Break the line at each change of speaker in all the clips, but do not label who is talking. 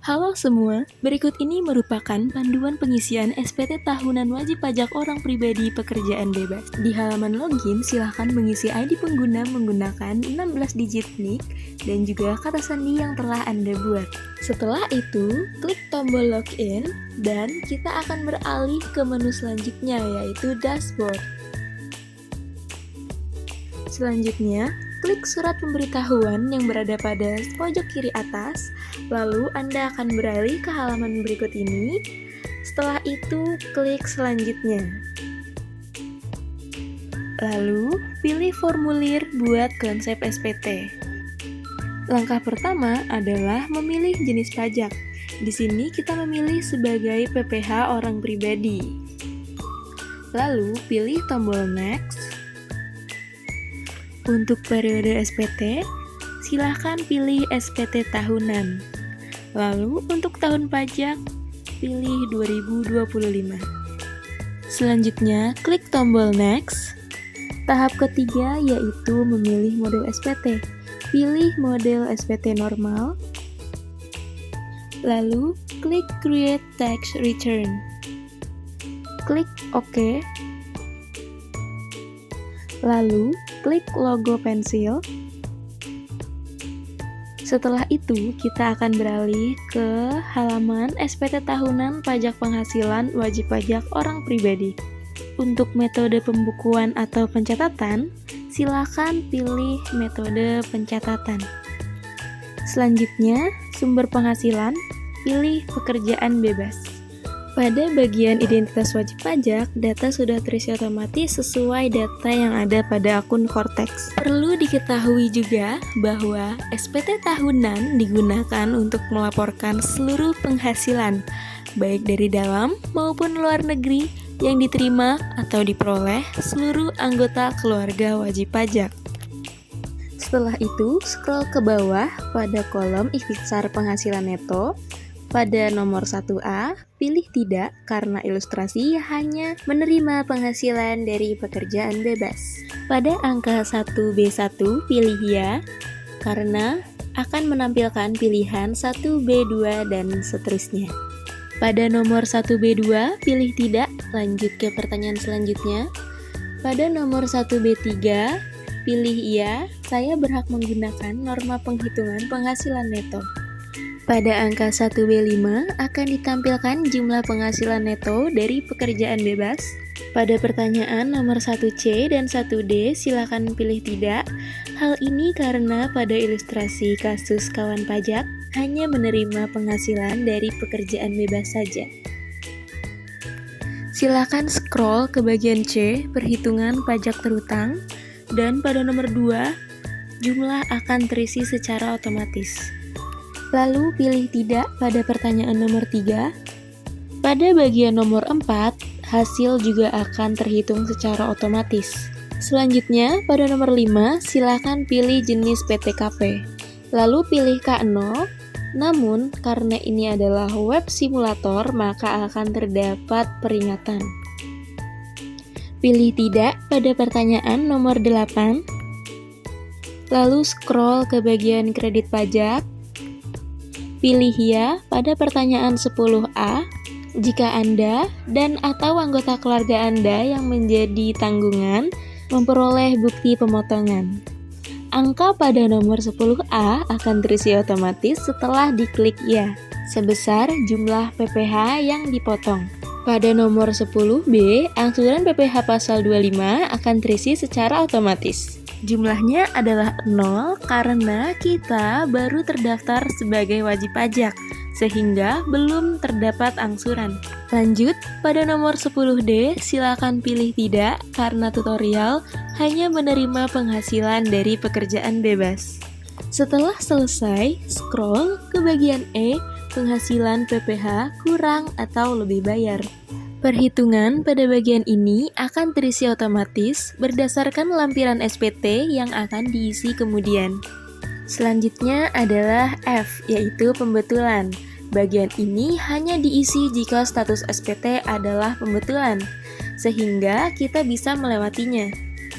Halo semua, berikut ini merupakan panduan pengisian SPT tahunan wajib pajak orang pribadi pekerjaan bebas. Di halaman login, silahkan mengisi ID pengguna menggunakan 16 digit NIK dan juga kata sandi yang telah Anda buat. Setelah itu, klik tombol login dan kita akan beralih ke menu selanjutnya yaitu dashboard. Selanjutnya, klik surat pemberitahuan yang berada pada pojok kiri atas, lalu Anda akan beralih ke halaman berikut ini. Setelah itu, klik selanjutnya. Lalu, pilih formulir buat konsep SPT. Langkah pertama adalah memilih jenis pajak. Di sini kita memilih sebagai PPh orang pribadi. Lalu, pilih tombol Next. Untuk periode SPT, silahkan pilih SPT tahunan. Lalu untuk tahun pajak, pilih 2025. Selanjutnya, klik tombol Next. Tahap ketiga yaitu memilih model SPT. Pilih model SPT normal. Lalu, klik Create Tax Return. Klik OK. Lalu, klik logo pensil. Setelah itu, kita akan beralih ke halaman SPT tahunan pajak penghasilan wajib pajak orang pribadi. Untuk metode pembukuan atau pencatatan, silakan pilih metode pencatatan. Selanjutnya, sumber penghasilan, pilih pekerjaan bebas. Pada bagian identitas wajib pajak, data sudah terisi otomatis sesuai data yang ada pada akun Cortex. Perlu diketahui juga bahwa SPT tahunan digunakan untuk melaporkan seluruh penghasilan, baik dari dalam maupun luar negeri yang diterima atau diperoleh seluruh anggota keluarga wajib pajak. Setelah itu, scroll ke bawah pada kolom ikhtisar penghasilan neto. Pada nomor 1A, pilih tidak karena ilustrasi hanya menerima penghasilan dari pekerjaan bebas. Pada angka 1B1, pilih ya karena akan menampilkan pilihan 1B2 dan seterusnya. Pada nomor 1B2, pilih tidak, lanjut ke pertanyaan selanjutnya. Pada nomor 1B3, pilih iya, saya berhak menggunakan norma penghitungan penghasilan neto. Pada angka 1B5 akan ditampilkan jumlah penghasilan neto dari pekerjaan bebas. Pada pertanyaan nomor 1C dan 1D silakan pilih tidak. Hal ini karena pada ilustrasi kasus kawan pajak hanya menerima penghasilan dari pekerjaan bebas saja. Silakan scroll ke bagian C, perhitungan pajak terutang, dan pada nomor 2, jumlah akan terisi secara otomatis. Lalu pilih tidak pada pertanyaan nomor 3. Pada bagian nomor 4, hasil juga akan terhitung secara otomatis. Selanjutnya, pada nomor 5, silakan pilih jenis PTKP. Lalu pilih K0, namun karena ini adalah web simulator, maka akan terdapat peringatan. Pilih tidak pada pertanyaan nomor 8. Lalu scroll ke bagian kredit pajak. Pilih ya pada pertanyaan 10A jika Anda dan atau anggota keluarga Anda yang menjadi tanggungan memperoleh bukti pemotongan. Angka pada nomor 10A akan terisi otomatis setelah diklik ya, sebesar jumlah PPh yang dipotong. Pada nomor 10B, angsuran PPh pasal 25 akan terisi secara otomatis. Jumlahnya adalah 0 karena kita baru terdaftar sebagai wajib pajak, sehingga belum terdapat angsuran. Lanjut, pada nomor 10D, silakan pilih tidak karena tutorial hanya menerima penghasilan dari pekerjaan bebas. Setelah selesai, scroll ke bagian E, penghasilan PPh kurang atau lebih bayar. Perhitungan pada bagian ini akan terisi otomatis berdasarkan lampiran SPT yang akan diisi kemudian. Selanjutnya adalah F, yaitu pembetulan. Bagian ini hanya diisi jika status SPT adalah pembetulan, sehingga kita bisa melewatinya.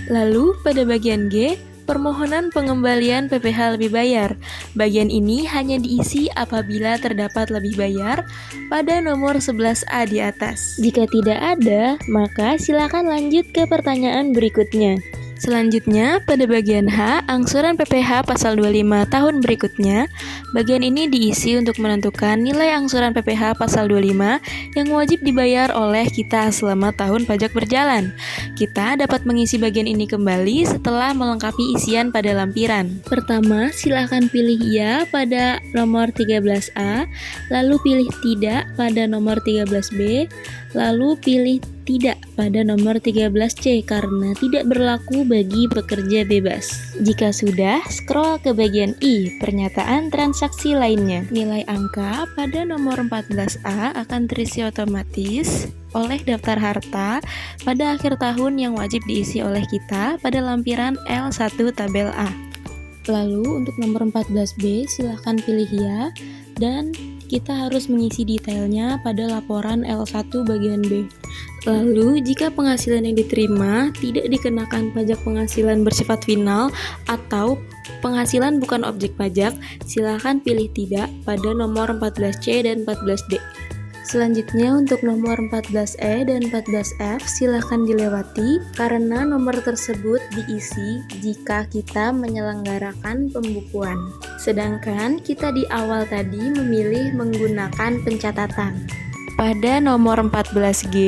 Lalu pada bagian G, Permohonan pengembalian PPh lebih bayar. Bagian ini hanya diisi apabila terdapat lebih bayar pada nomor 11A di atas. Jika tidak ada, maka silakan lanjut ke pertanyaan berikutnya. Selanjutnya, pada bagian H, angsuran PPh pasal 25 tahun berikutnya, bagian ini diisi untuk menentukan nilai angsuran PPh pasal 25 yang wajib dibayar oleh kita selama tahun pajak berjalan. Kita dapat mengisi bagian ini kembali setelah melengkapi isian pada lampiran. Pertama, silakan pilih iya pada nomor 13A, lalu pilih tidak pada nomor 13B, lalu pilih tidak pada nomor 13C karena tidak berlaku bagi pekerja bebas. Jika sudah, scroll ke bagian I, pernyataan transaksi lainnya. Nilai angka pada nomor 14A akan terisi otomatis oleh daftar harta pada akhir tahun yang wajib diisi oleh kita pada lampiran L1 tabel A. Lalu untuk nomor 14B silahkan pilih ya, dan kita harus mengisi detailnya pada laporan L1 bagian B. Lalu, jika penghasilan yang diterima tidak dikenakan pajak penghasilan bersifat final atau penghasilan bukan objek pajak, silakan pilih tidak pada nomor 14C dan 14D. Selanjutnya untuk nomor 14E dan 14F silakan dilewati karena nomor tersebut diisi jika kita menyelenggarakan pembukuan. Sedangkan kita di awal tadi memilih menggunakan pencatatan. Pada nomor 14G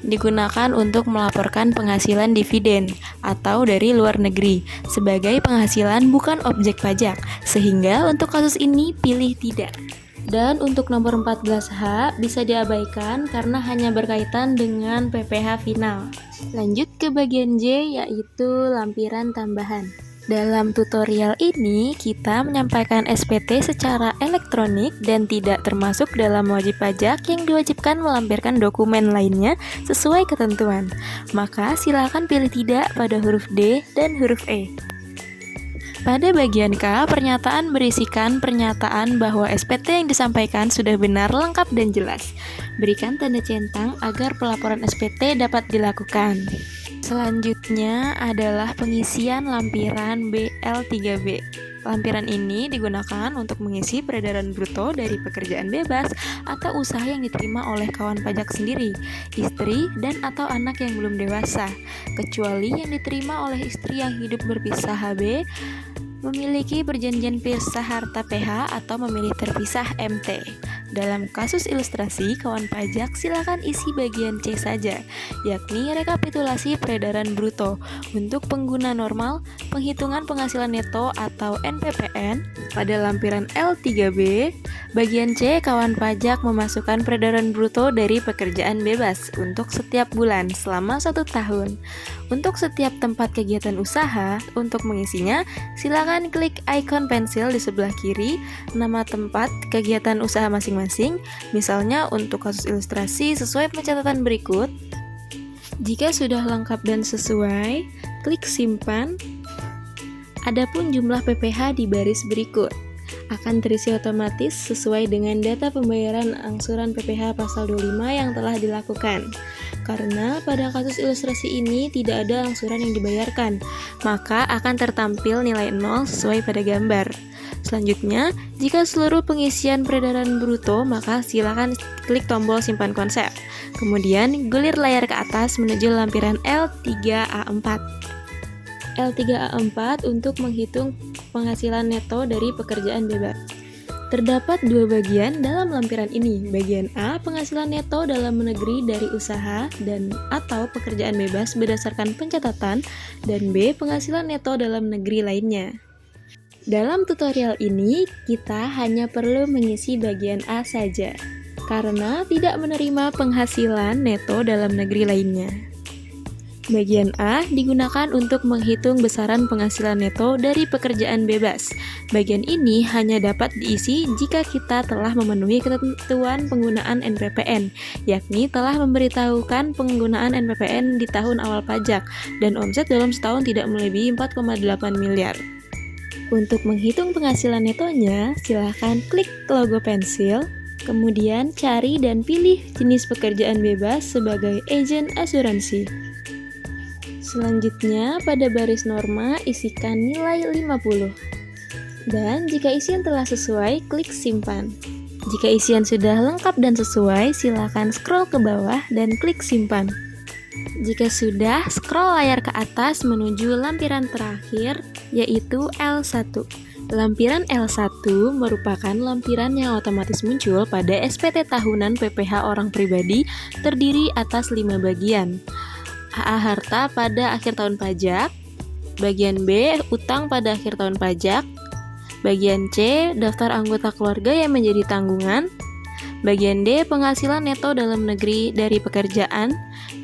digunakan untuk melaporkan penghasilan dividen atau dari luar negeri sebagai penghasilan bukan objek pajak, sehingga untuk kasus ini pilih tidak. Dan untuk nomor 14H bisa diabaikan karena hanya berkaitan dengan PPh final. Lanjut ke bagian J, yaitu lampiran tambahan. Dalam tutorial ini, kita menyampaikan SPT secara elektronik dan tidak termasuk dalam wajib pajak yang diwajibkan melampirkan dokumen lainnya sesuai ketentuan. Maka silakan pilih tidak pada huruf D dan huruf E. Pada bagian K, pernyataan berisikan pernyataan bahwa SPT yang disampaikan sudah benar, lengkap, dan jelas. Berikan tanda centang agar pelaporan SPT dapat dilakukan. Selanjutnya adalah pengisian lampiran BL3B. Lampiran ini digunakan untuk mengisi peredaran bruto dari pekerjaan bebas atau usaha yang diterima oleh kawan pajak sendiri, istri, dan atau anak yang belum dewasa, kecuali yang diterima oleh istri yang hidup berpisah HB, memiliki perjanjian pisah harta PH atau memilih terpisah MT. Dalam kasus ilustrasi kawan pajak, silakan isi bagian C saja, yakni rekapitulasi peredaran bruto. Untuk pengguna normal, penghitungan penghasilan neto atau NPPN pada lampiran L3B, bagian C kawan pajak memasukkan peredaran bruto dari pekerjaan bebas untuk setiap bulan selama 1 tahun. Untuk setiap tempat kegiatan usaha, untuk mengisinya, silakan klik ikon pensil di sebelah kiri, nama tempat kegiatan usaha masing-masing, misalnya untuk kasus ilustrasi sesuai pencatatan berikut. Jika sudah lengkap dan sesuai, klik simpan. Adapun jumlah PPh di baris berikut akan terisi otomatis sesuai dengan data pembayaran angsuran PPh pasal 25 yang telah dilakukan. Karena pada kasus ilustrasi ini tidak ada angsuran yang dibayarkan, maka akan tertampil nilai 0 sesuai pada gambar. Selanjutnya, jika seluruh pengisian peredaran bruto, maka silakan klik tombol simpan konsep. Kemudian, gulir layar ke atas menuju lampiran L3A4. L3A4 untuk menghitung penghasilan neto dari pekerjaan bebas. Terdapat 2 bagian dalam lampiran ini. Bagian A, penghasilan neto dalam negeri dari usaha dan atau pekerjaan bebas berdasarkan pencatatan, dan B, penghasilan neto dalam negeri lainnya. Dalam tutorial ini, kita hanya perlu mengisi bagian A saja, karena tidak menerima penghasilan neto dalam negeri lainnya. Bagian A digunakan untuk menghitung besaran penghasilan neto dari pekerjaan bebas. Bagian ini hanya dapat diisi jika kita telah memenuhi ketentuan penggunaan NPPN, yakni telah memberitahukan penggunaan NPPN di tahun awal pajak, dan omset dalam setahun tidak melebihi 4,8 miliar. Untuk menghitung penghasilan netonya, silakan klik logo pensil, kemudian cari dan pilih jenis pekerjaan bebas sebagai agen asuransi. Selanjutnya, pada baris norma isikan nilai 50. Dan jika isian telah sesuai, klik simpan. Jika isian sudah lengkap dan sesuai, silakan scroll ke bawah dan klik simpan. Jika sudah, scroll layar ke atas menuju lampiran terakhir, yaitu L1. Lampiran L1 merupakan lampiran yang otomatis muncul pada SPT tahunan PPh orang pribadi terdiri atas 5 bagian. AA harta pada akhir tahun pajak, bagian B utang pada akhir tahun pajak, bagian C daftar anggota keluarga yang menjadi tanggungan, bagian D penghasilan neto dalam negeri dari pekerjaan,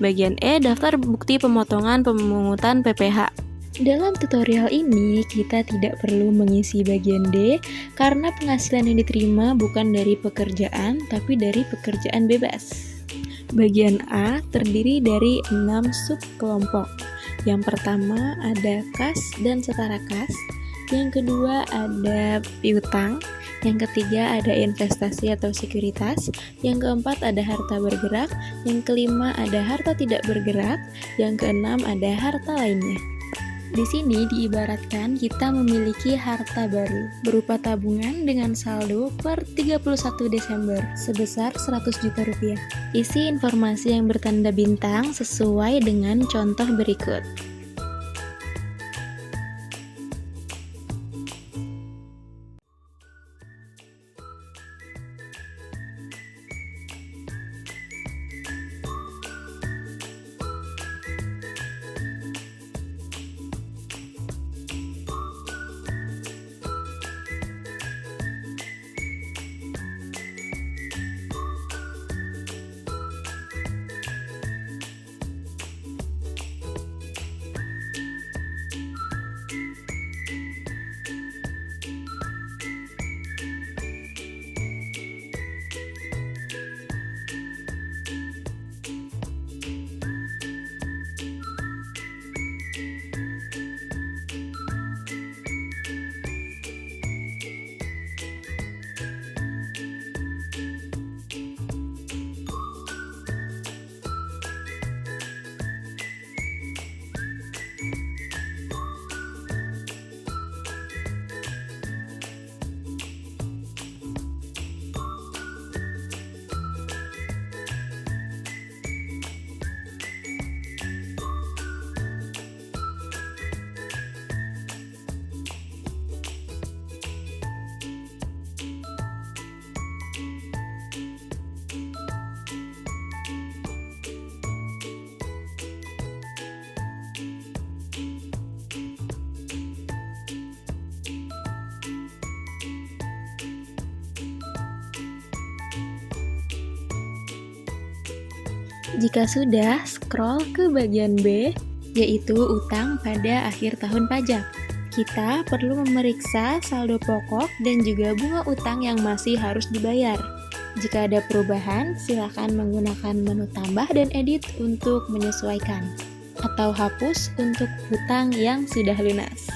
bagian E daftar bukti pemotongan pemungutan PPh. Dalam tutorial ini, kita tidak perlu mengisi bagian D karena penghasilan yang diterima bukan dari pekerjaan, tapi dari pekerjaan bebas. Bagian A terdiri dari 6 subkelompok. Yang pertama ada kas dan setara kas, yang kedua ada piutang, yang ketiga ada investasi atau sekuritas, yang keempat ada harta bergerak, yang kelima ada harta tidak bergerak, yang keenam ada harta lainnya. Di sini diibaratkan kita memiliki harta baru berupa tabungan dengan saldo per 31 Desember sebesar 100 juta rupiah. Isi informasi yang bertanda bintang sesuai dengan contoh berikut. Jika sudah, scroll ke bagian B, yaitu utang pada akhir tahun pajak. Kita perlu memeriksa saldo pokok dan juga bunga utang yang masih harus dibayar. Jika ada perubahan, silakan menggunakan menu tambah dan edit untuk menyesuaikan, atau hapus untuk hutang yang sudah lunas.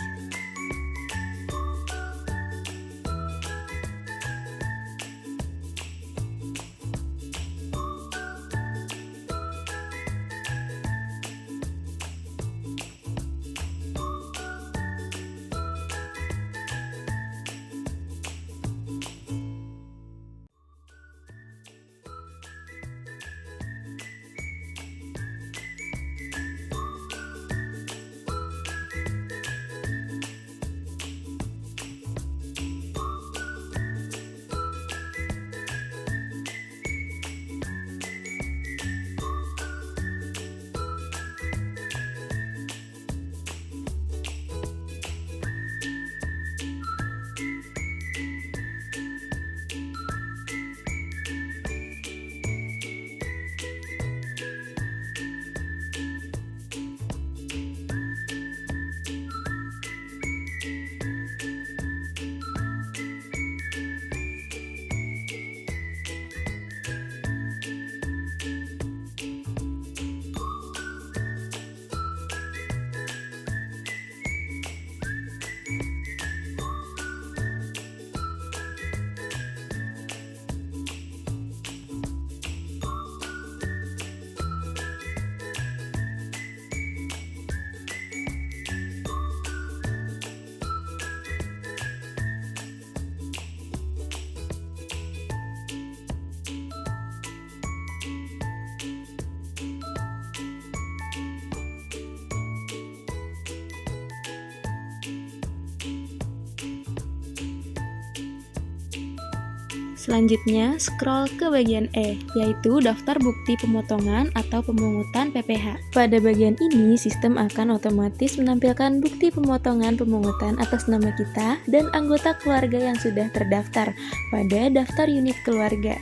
Selanjutnya, scroll ke bagian E, yaitu daftar bukti pemotongan atau pemungutan PPh. Pada bagian ini, sistem akan otomatis menampilkan bukti pemotongan pemungutan atas nama kita dan anggota keluarga yang sudah terdaftar pada daftar unit keluarga.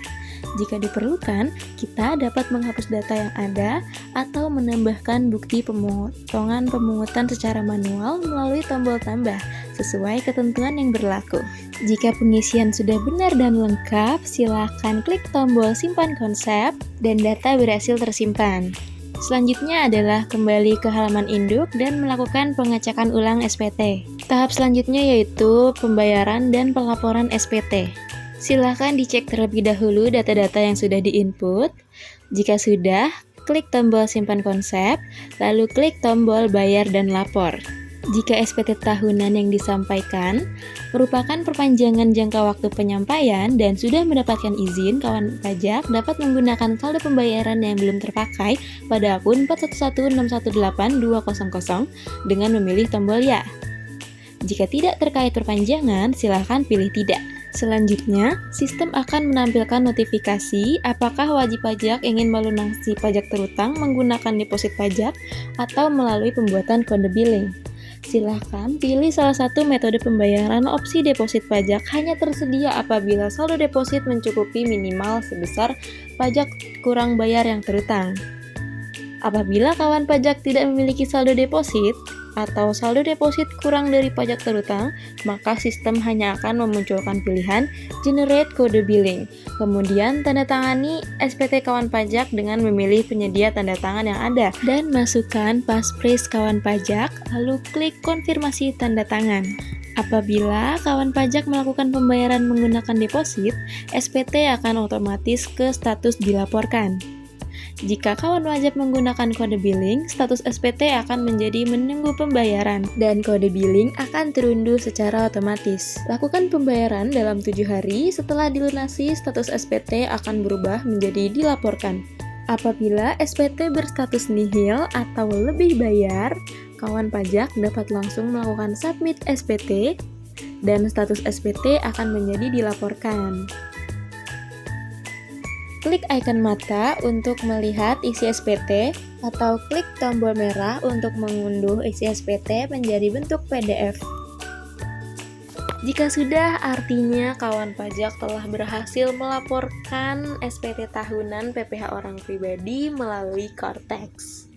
Jika diperlukan, kita dapat menghapus data yang ada atau menambahkan bukti pemotongan pemungutan secara manual melalui tombol tambah sesuai ketentuan yang berlaku. Jika pengisian sudah benar dan lengkap, silakan klik tombol simpan konsep dan data berhasil tersimpan. Selanjutnya adalah kembali ke halaman induk dan melakukan pengecekan ulang SPT. Tahap selanjutnya yaitu pembayaran dan pelaporan SPT. Silakan dicek terlebih dahulu data-data yang sudah diinput. Jika sudah, klik tombol simpan konsep, lalu klik tombol bayar dan lapor. Jika SPT tahunan yang disampaikan merupakan perpanjangan jangka waktu penyampaian dan sudah mendapatkan izin, kawan pajak dapat menggunakan saldo pembayaran yang belum terpakai pada akun 4116182000 dengan memilih tombol ya. Jika tidak terkait perpanjangan, silakan pilih tidak. Selanjutnya, sistem akan menampilkan notifikasi apakah wajib pajak ingin melunasi pajak terutang menggunakan deposit pajak atau melalui pembuatan kode billing. Silahkan pilih salah satu metode pembayaran. Opsi deposit pajak hanya tersedia apabila saldo deposit mencukupi minimal sebesar pajak kurang bayar yang terutang. Apabila kawan pajak tidak memiliki saldo deposit atau saldo deposit kurang dari pajak terutang, maka sistem hanya akan memunculkan pilihan Generate Kode Billing. Kemudian tanda tangani SPT kawan pajak dengan memilih penyedia tanda tangan yang ada dan masukkan passphrase kawan pajak, lalu klik konfirmasi tanda tangan. Apabila kawan pajak melakukan pembayaran menggunakan deposit, SPT akan otomatis ke status dilaporkan. Jika kawan wajib menggunakan kode billing, status SPT akan menjadi menunggu pembayaran dan kode billing akan terunduh secara otomatis. Lakukan pembayaran dalam 7 hari setelah dilunasi, status SPT akan berubah menjadi dilaporkan. Apabila SPT berstatus nihil atau lebih bayar, kawan pajak dapat langsung melakukan submit SPT dan status SPT akan menjadi dilaporkan. Klik icon mata untuk melihat isi SPT atau klik tombol merah untuk mengunduh isi SPT menjadi bentuk PDF. Jika sudah, artinya kawan pajak telah berhasil melaporkan SPT tahunan PPh orang pribadi melalui Cortex.